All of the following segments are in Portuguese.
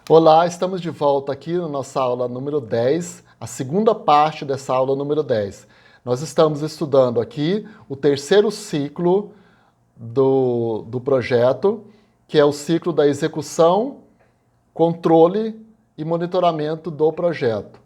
Olá, estamos de volta aqui na nossa aula número 10, a segunda parte dessa aula número 10. Nós estamos estudando aqui o terceiro ciclo do projeto, que é o ciclo da execução, controle e monitoramento do projeto.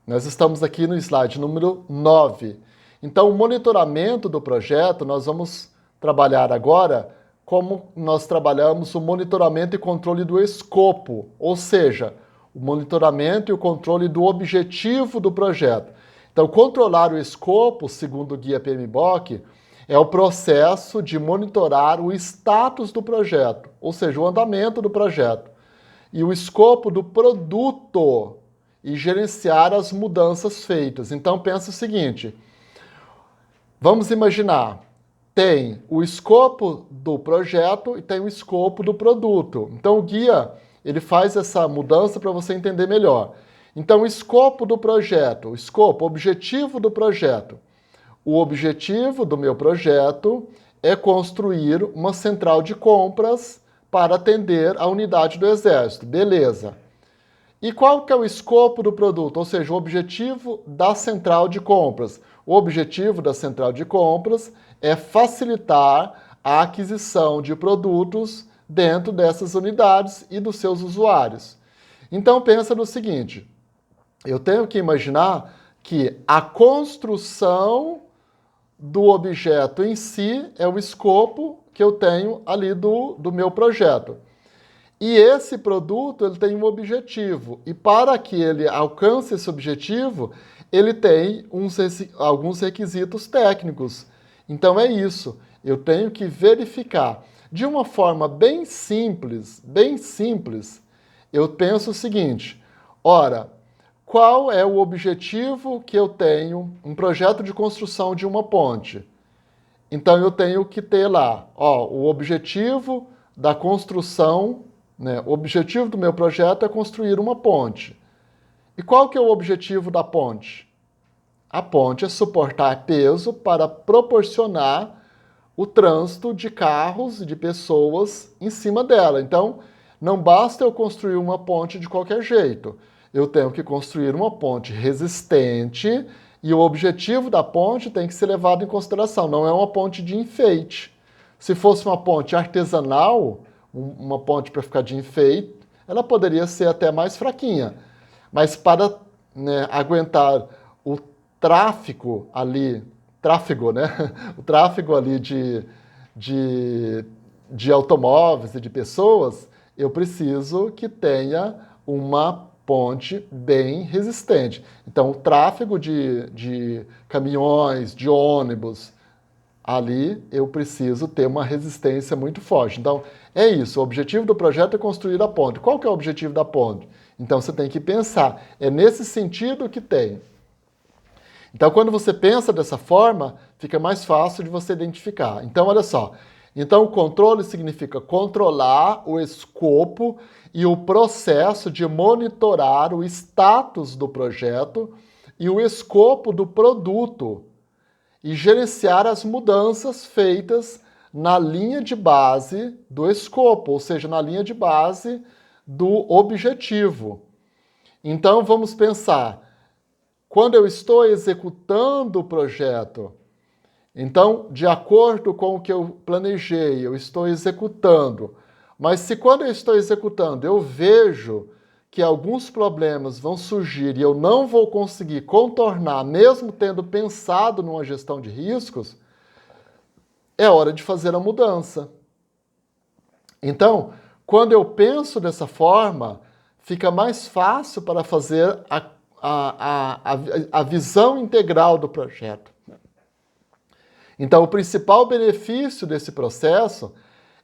Nós estamos aqui no slide número 9. Então, o monitoramento do projeto, nós vamos trabalhar agora como nós trabalhamos o monitoramento e controle do escopo, ou seja, o monitoramento e o controle do objetivo do projeto. Então, controlar o escopo, segundo o guia PMBOK, é o processo de monitorar o status do projeto, ou seja, o andamento do projeto, e o escopo do produto e gerenciar as mudanças feitas. Então, pensa o seguinte, vamos imaginar, tem o escopo do projeto e tem o escopo do produto. Então, o guia, ele faz essa mudança para você entender melhor. Então, o escopo do projeto, o escopo, o objetivo do projeto. O objetivo do meu projeto é construir uma central de compras para atender a unidade do Exército. Beleza. E qual que é o escopo do produto? Ou seja, o objetivo da central de compras. O objetivo da central de compras é facilitar a aquisição de produtos dentro dessas unidades e dos seus usuários. Então pensa no seguinte, eu tenho que imaginar que a construção do objeto em si é o escopo que eu tenho ali do meu projeto. E esse produto ele tem um objetivo, e para que ele alcance esse objetivo, ele tem alguns requisitos técnicos. Então é isso, eu tenho que verificar. De uma forma bem simples, eu penso o seguinte, ora, qual é o objetivo que eu tenho, um projeto de construção de uma ponte? Então eu tenho que ter lá, o objetivo da construção, o objetivo do meu projeto é construir uma ponte. E qual que é o objetivo da ponte? A ponte é suportar peso para proporcionar o trânsito de carros e de pessoas em cima dela. Então, não basta eu construir uma ponte de qualquer jeito. Eu tenho que construir uma ponte resistente e o objetivo da ponte tem que ser levado em consideração. Não é uma ponte de enfeite. Se fosse uma ponte artesanal, uma ponte para ficar de enfeite, ela poderia ser até mais fraquinha. Mas para aguentar o tráfego ali o tráfego ali de automóveis e de pessoas, eu preciso que tenha uma ponte bem resistente. Então, o tráfego de caminhões, de ônibus, ali eu preciso ter uma resistência muito forte. Então, é isso. O objetivo do projeto é construir a ponte. Qual que é o objetivo da ponte? Então, você tem que pensar. É nesse sentido que tem. Então, quando você pensa dessa forma, fica mais fácil de você identificar. Então, olha só. Então, o controle significa controlar o escopo e o processo de monitorar o status do projeto e o escopo do produto e gerenciar as mudanças feitas na linha de base do escopo, ou seja, na linha de base do objetivo. Então, vamos pensar, quando eu estou executando o projeto, então, de acordo com o que eu planejei, eu estou executando, mas se quando eu estou executando eu vejo que alguns problemas vão surgir e eu não vou conseguir contornar, mesmo tendo pensado numa gestão de riscos, é hora de fazer a mudança. Então, quando eu penso dessa forma, fica mais fácil para fazer a visão integral do projeto. Então, o principal benefício desse processo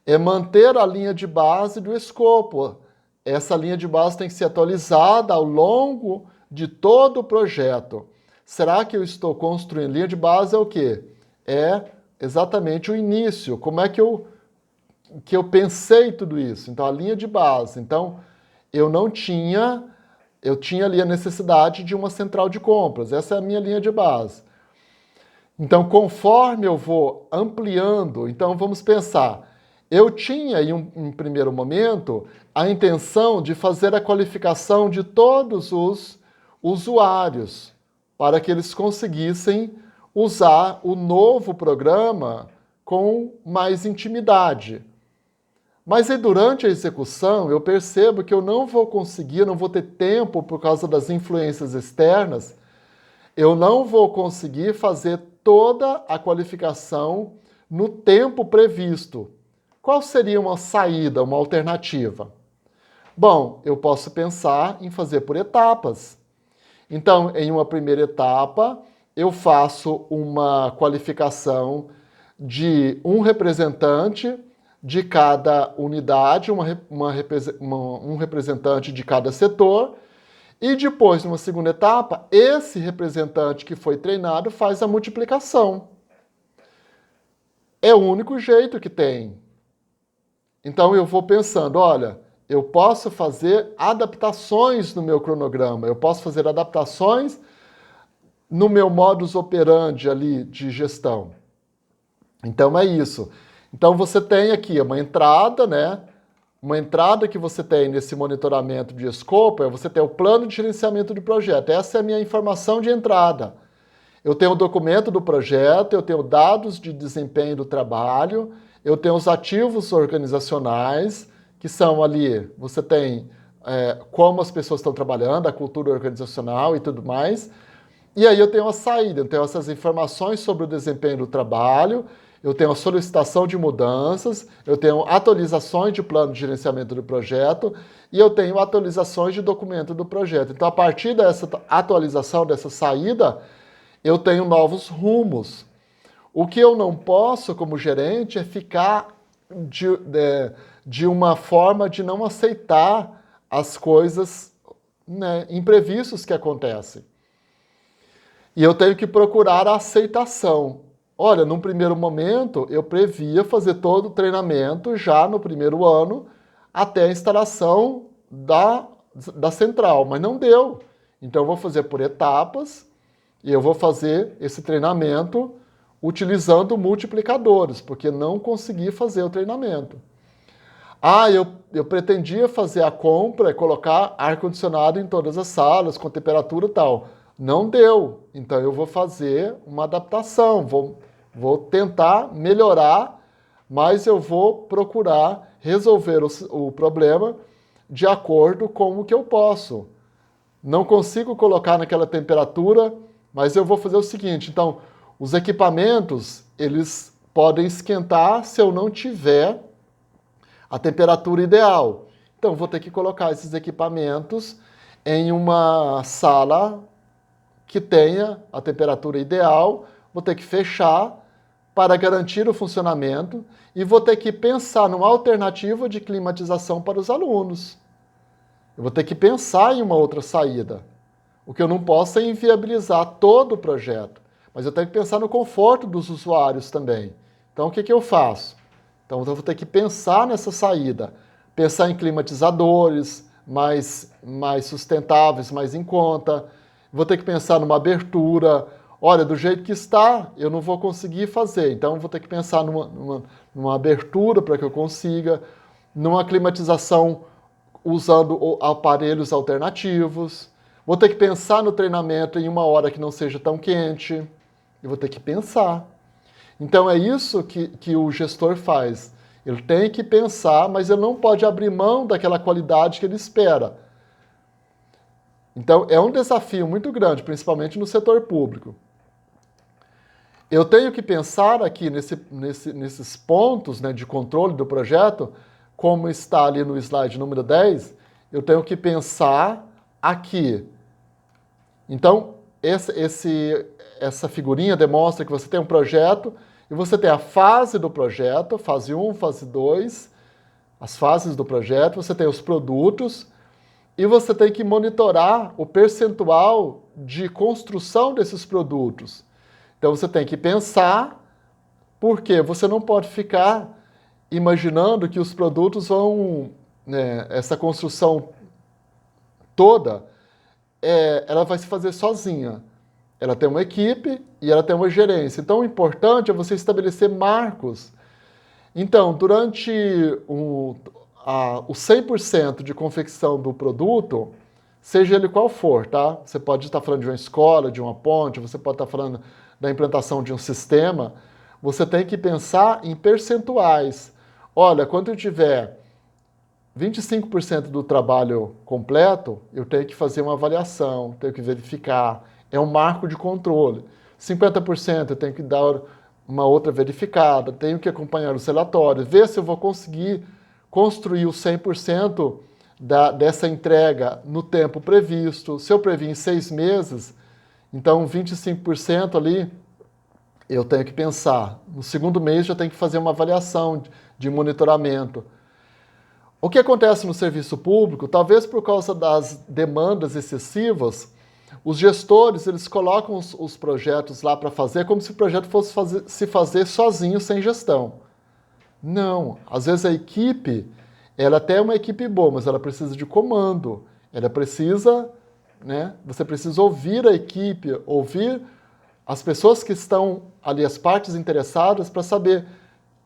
é manter a linha de base do escopo. Essa linha de base tem que ser atualizada ao longo de todo o projeto. Será que eu estou construindo? Linha de base é o quê? É exatamente o início. Como é que eu pensei tudo isso? Então, a linha de base. Então, eu tinha ali a necessidade de uma central de compras. Essa é a minha linha de base. Então, conforme eu vou ampliando, então vamos pensar, Eu tinha, em primeiro momento, a intenção de fazer a qualificação de todos os usuários, para que eles conseguissem usar o novo programa com mais intimidade. Mas aí, durante a execução, eu percebo que eu não vou conseguir, não vou ter tempo por causa das influências externas, eu não vou conseguir fazer toda a qualificação no tempo previsto. Qual seria uma saída, uma alternativa? Bom, eu posso pensar em fazer por etapas. Então, em uma primeira etapa, eu faço uma qualificação de um representante de cada unidade, um representante de cada setor, e depois, numa segunda etapa, esse representante que foi treinado faz a multiplicação. É o único jeito que tem. Então eu vou pensando, olha, eu posso fazer adaptações no meu cronograma, eu posso fazer adaptações no meu modus operandi ali de gestão. Então é isso. Então você tem aqui uma entrada, né? Uma entrada que você tem nesse monitoramento de escopo é você ter o plano de gerenciamento de projeto. Essa é a minha informação de entrada. Eu tenho o documento do projeto, eu tenho dados de desempenho do trabalho, eu tenho os ativos organizacionais, que são ali, você tem como as pessoas estão trabalhando, a cultura organizacional e tudo mais. E aí eu tenho a saída, eu tenho essas informações sobre o desempenho do trabalho, eu tenho a solicitação de mudanças, eu tenho atualizações de plano de gerenciamento do projeto e eu tenho atualizações de documento do projeto. Então, a partir dessa atualização, dessa saída, eu tenho novos rumos. O que eu não posso, como gerente, é ficar de uma forma de não aceitar as coisas, né, imprevistos que acontecem. E eu tenho que procurar a aceitação. Olha, num primeiro momento, eu previa fazer todo o treinamento já no primeiro ano, até a instalação da central, mas não deu. Então, eu vou fazer por etapas e eu vou fazer esse treinamento utilizando multiplicadores, porque não consegui fazer o treinamento. Eu pretendia fazer a compra e colocar ar-condicionado em todas as salas, com temperatura e tal. Não deu. Então eu vou fazer uma adaptação, vou tentar melhorar, mas eu vou procurar resolver o problema de acordo com o que eu posso. Não consigo colocar naquela temperatura, mas eu vou fazer o seguinte, então, os equipamentos, eles podem esquentar se eu não tiver a temperatura ideal. Então, vou ter que colocar esses equipamentos em uma sala que tenha a temperatura ideal, vou ter que fechar para garantir o funcionamento e vou ter que pensar numa alternativa de climatização para os alunos. Eu vou ter que pensar em uma outra saída. O que eu não posso é inviabilizar todo o projeto, mas eu tenho que pensar no conforto dos usuários também. Então, o que eu faço? Então, eu vou ter que pensar nessa saída, pensar em climatizadores mais sustentáveis, mais em conta. Vou ter que pensar numa abertura. Olha, do jeito que está, eu não vou conseguir fazer. Então, vou ter que pensar numa abertura para que eu consiga, numa climatização usando aparelhos alternativos. Vou ter que pensar no treinamento em uma hora que não seja tão quente. Eu vou ter que pensar. Então, é isso que o gestor faz. Ele tem que pensar, mas ele não pode abrir mão daquela qualidade que ele espera. Então, é um desafio muito grande, principalmente no setor público. Eu tenho que pensar aqui nesses pontos, né, de controle do projeto, como está ali no slide número 10, eu tenho que pensar aqui. Então, essa figurinha demonstra que você tem um projeto e você tem a fase do projeto, fase 1, fase 2, as fases do projeto, você tem os produtos e você tem que monitorar o percentual de construção desses produtos. Então, você tem que pensar, porque você não pode ficar imaginando que os produtos vão, né, essa construção toda, ela vai se fazer sozinha. Ela tem uma equipe e ela tem uma gerência. Então, o importante é você estabelecer marcos Então, durante o 100% de confecção do produto, seja ele qual for, tá? Você pode estar falando de uma escola, de uma ponte, você pode estar falando da implantação de um sistema, você tem que pensar em percentuais. Olha, quando eu tiver 25% do trabalho completo, eu tenho que fazer uma avaliação, tenho que verificar, é um marco de controle. 50% eu tenho que dar uma outra verificada, tenho que acompanhar os relatórios, ver se eu vou conseguir construir os 100% dessa entrega no tempo previsto. Se eu previ em 6 meses, então 25% ali eu tenho que pensar. No segundo mês já tenho que fazer uma avaliação de monitoramento. O que acontece no serviço público, talvez por causa das demandas excessivas, os gestores eles colocam os projetos lá para fazer como se o projeto fosse se fazer sozinho, sem gestão. Não, às vezes a equipe, ela até é uma equipe boa, mas ela precisa de comando. Ela precisa, né? Você precisa ouvir a equipe, ouvir as pessoas que estão ali, as partes interessadas, para saber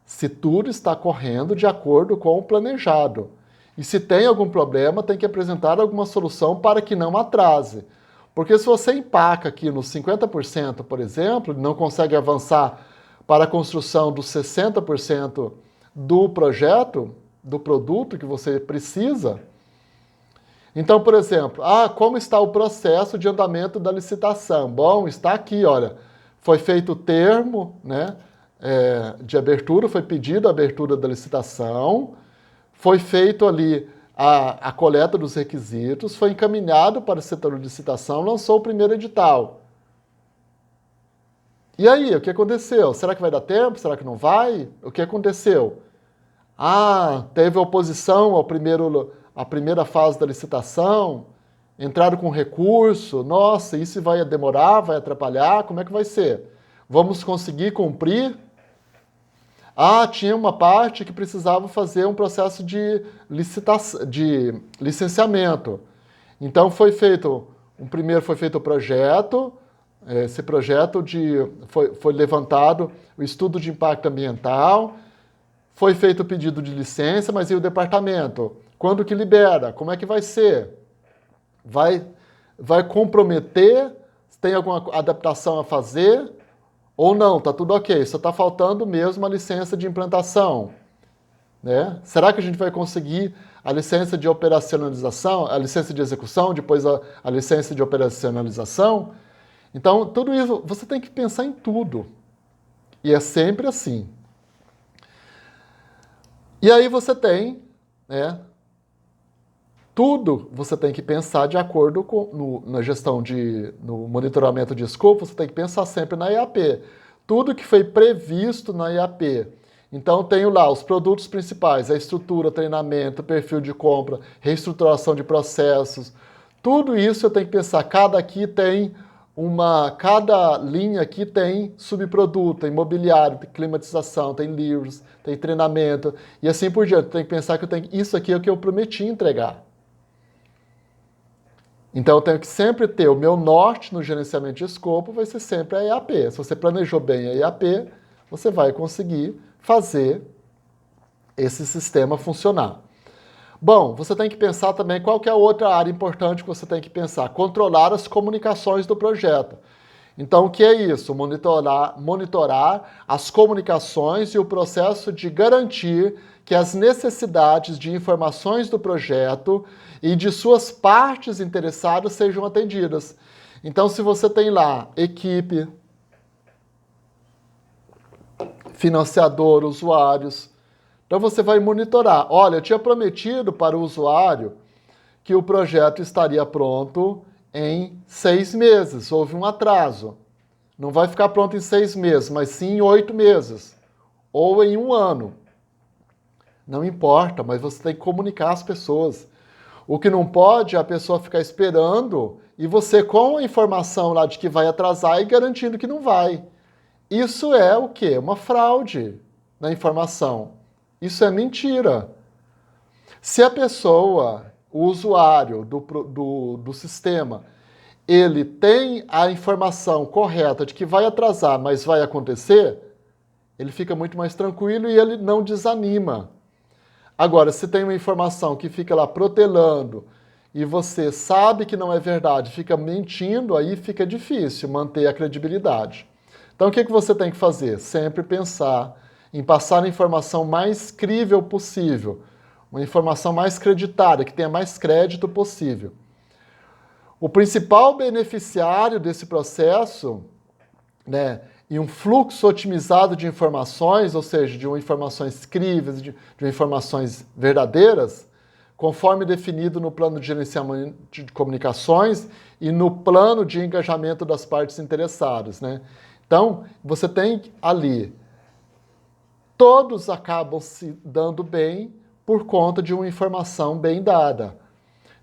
se tudo está correndo de acordo com o planejado. E se tem algum problema, tem que apresentar alguma solução para que não atrase. Porque se você empaca aqui nos 50%, por exemplo, e não consegue avançar para a construção dos 60% do projeto, do produto que você precisa. Então, por exemplo, como está o processo de andamento da licitação? Bom, está aqui, olha, foi feito o termo, né, de abertura, foi pedido a abertura da licitação, foi feito ali a coleta dos requisitos, foi encaminhado para o setor de licitação, lançou o primeiro edital. E aí, o que aconteceu? Será que vai dar tempo? Será que não vai? O que aconteceu? Teve oposição à primeira fase da licitação, entraram com recurso, nossa, isso vai demorar, vai atrapalhar, como é que vai ser? Vamos conseguir cumprir? Tinha uma parte que precisava fazer um processo de licenciamento. Então foi feito o projeto, esse projeto foi levantado o estudo de impacto ambiental, foi feito o pedido de licença, mas e o departamento? Quando que libera? Como é que vai ser? Vai comprometer? Tem alguma adaptação a fazer? Ou não, está tudo ok, só está faltando mesmo a licença de implantação. Né? Será que a gente vai conseguir a licença de operacionalização, a licença de execução, depois a licença de operacionalização? Então, tudo isso, você tem que pensar em tudo. E é sempre assim. E aí você tem, né, tudo você tem que pensar de acordo com, na gestão no monitoramento de escopo, você tem que pensar sempre na EAP. Tudo que foi previsto na EAP. Então, tenho lá os produtos principais, a estrutura, treinamento, perfil de compra, reestruturação de processos. Tudo isso eu tenho que pensar, cada linha aqui tem subproduto, tem imobiliário, tem climatização, tem livros, tem treinamento e assim por diante. Tem que pensar que isso aqui é o que eu prometi entregar. Então eu tenho que sempre ter o meu norte no gerenciamento de escopo, vai ser sempre a EAP. Se você planejou bem a EAP, você vai conseguir fazer esse sistema funcionar. Bom, você tem que pensar também qual que é a outra área importante que você tem que pensar. Controlar as comunicações do projeto. Então, o que é isso? Monitorar as comunicações e o processo de garantir que as necessidades de informações do projeto e de suas partes interessadas sejam atendidas. Então, se você tem lá equipe, financiador, usuários, então você vai monitorar. Olha, eu tinha prometido para o usuário que o projeto estaria pronto em 6 meses. Houve um atraso. Não vai ficar pronto em 6 meses, mas sim em 8 meses. Ou em 1 ano. Não importa, mas você tem que comunicar às pessoas. O que não pode é a pessoa ficar esperando e você com a informação lá de que vai atrasar e garantindo que não vai. Isso é o quê? Uma fraude na informação. Isso é mentira. Se a pessoa, o usuário do sistema, ele tem a informação correta de que vai atrasar, mas vai acontecer, ele fica muito mais tranquilo e ele não desanima. Agora, se tem uma informação que fica lá protelando e você sabe que não é verdade, fica mentindo, aí fica difícil manter a credibilidade. Então, o que você tem que fazer? Sempre pensar em passar a informação mais crível possível, uma informação mais creditária, que tenha mais crédito possível. O principal beneficiário desse processo, né, e um fluxo otimizado de informações, ou seja, de informações críveis, de informações verdadeiras, conforme definido no plano de gerenciamento de comunicações e no plano de engajamento das partes interessadas, né? Então, você tem ali, todos acabam se dando bem por conta de uma informação bem dada.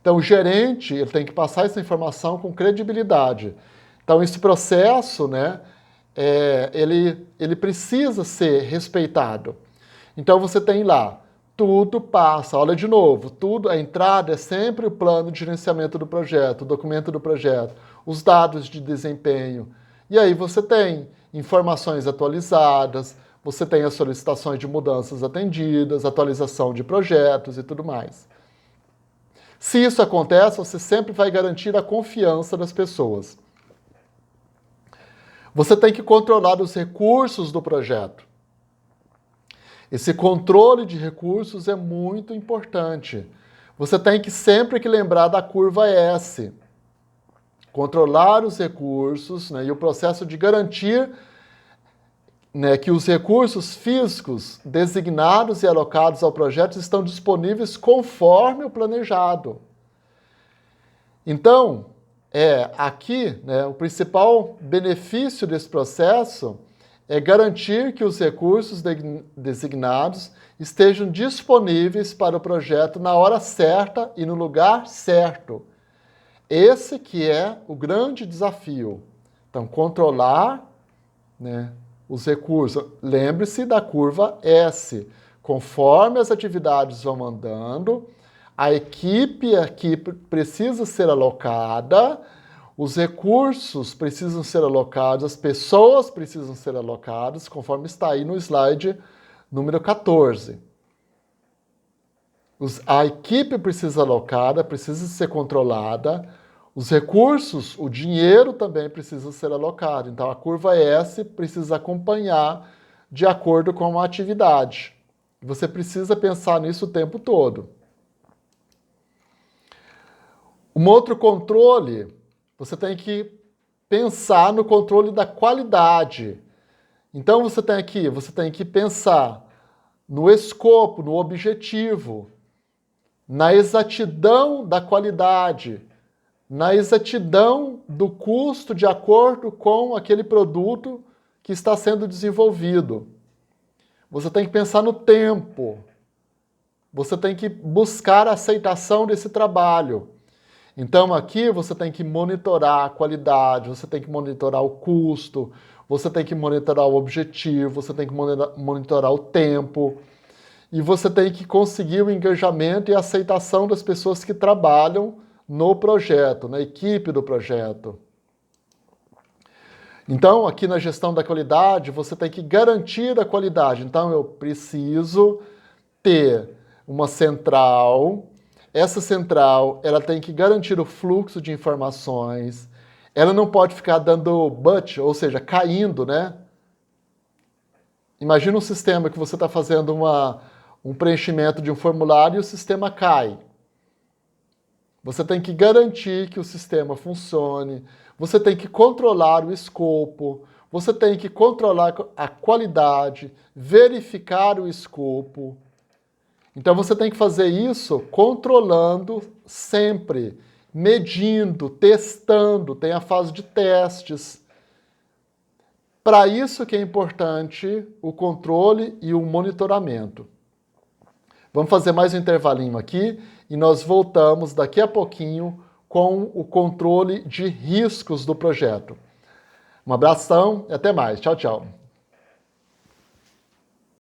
Então, o gerente ele tem que passar essa informação com credibilidade. Então, esse processo, né, ele precisa ser respeitado. Então, você tem lá, tudo passa, olha de novo, tudo, a entrada é sempre o plano de gerenciamento do projeto, o documento do projeto, os dados de desempenho. E aí você tem informações atualizadas, você tem as solicitações de mudanças atendidas, atualização de projetos e tudo mais. Se isso acontece, você sempre vai garantir a confiança das pessoas. Você tem que controlar os recursos do projeto. Esse controle de recursos é muito importante. Você tem que sempre lembrar da curva S. Controlar os recursos, né, e o processo de garantir, né, que os recursos físicos designados e alocados ao projeto estão disponíveis conforme o planejado. Então, aqui, né, o principal benefício desse processo é garantir que os recursos designados estejam disponíveis para o projeto na hora certa e no lugar certo. Esse que é o grande desafio. Então, controlar, né, os recursos. Lembre-se da curva S. Conforme as atividades vão andando, a equipe aqui precisa ser alocada, os recursos precisam ser alocados, as pessoas precisam ser alocadas, conforme está aí no slide número 14. A equipe precisa ser alocada, precisa ser controlada, os recursos, o dinheiro também precisa ser alocado. Então, a curva S precisa acompanhar de acordo com a atividade. Você precisa pensar nisso o tempo todo. Um outro controle, você tem que pensar no controle da qualidade. Então, você tem que pensar no escopo, no objetivo, na exatidão da qualidade, na exatidão do custo de acordo com aquele produto que está sendo desenvolvido. Você tem que pensar no tempo. Você tem que buscar a aceitação desse trabalho. Então, aqui você tem que monitorar a qualidade, você tem que monitorar o custo, você tem que monitorar o objetivo, você tem que monitorar o tempo. E você tem que conseguir o engajamento e a aceitação das pessoas que trabalham no projeto, na equipe do projeto. Então, aqui na gestão da qualidade, você tem que garantir a qualidade. Então, eu preciso ter uma central. Essa central, ela tem que garantir o fluxo de informações. Ela não pode ficar dando but, ou seja, caindo, né? Imagina um sistema que você está fazendo um preenchimento de um formulário e o sistema cai. Você tem que garantir que o sistema funcione, você tem que controlar o escopo, você tem que controlar a qualidade, verificar o escopo. Então você tem que fazer isso controlando sempre, medindo, testando, tem a fase de testes. Para isso que é importante o controle e o monitoramento. Vamos fazer mais um intervalinho aqui e nós voltamos daqui a pouquinho com o controle de riscos do projeto. Um abração e até mais. Tchau, tchau.